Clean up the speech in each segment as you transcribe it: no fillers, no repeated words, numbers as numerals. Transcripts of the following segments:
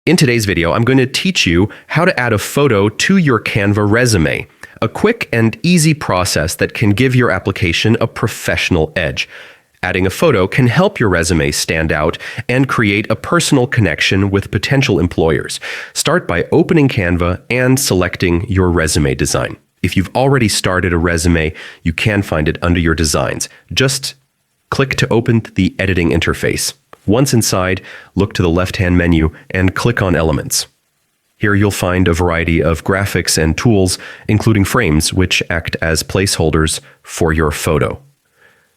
In today's video, I'm going to teach you how to add a photo to your Canva resume, a quick and easy process that can give your application a professional edge. Adding a photo can help your resume stand out and create a personal connection with potential employers. Start by opening Canva and selecting your resume design. If you've already started a resume, you can find it under your designs. Just click to open the editing interface. Once inside, look to the left-hand menu and click on Elements. Here you'll find a variety of graphics and tools, including frames, which act as placeholders for your photo.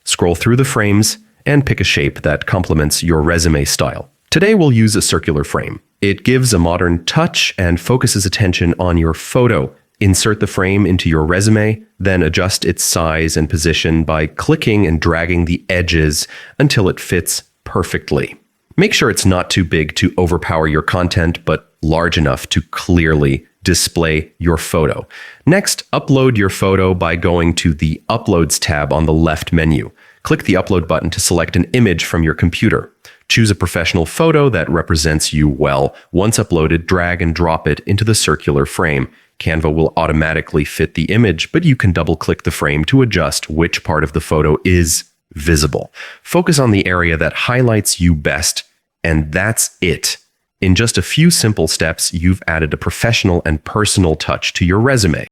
Scroll through the frames and pick a shape that complements your resume style. Today we'll use a circular frame. It gives a modern touch and focuses attention on your photo. Insert the frame into your resume, then adjust its size and position by clicking and dragging the edges until it fits perfectly. Make sure it's not too big to overpower your content, but large enough to clearly display your photo. Next, upload your photo by going to the Uploads tab on the left menu. Click the Upload button to select an image from your computer. Choose a professional photo that represents you well. Once uploaded, drag and drop it into the circular frame. Canva will automatically fit the image, but you can double-click the frame to adjust which part of the photo is visible. Focus on the area that highlights you best, and that's it. In just a few simple steps, you've added a professional and personal touch to your resume.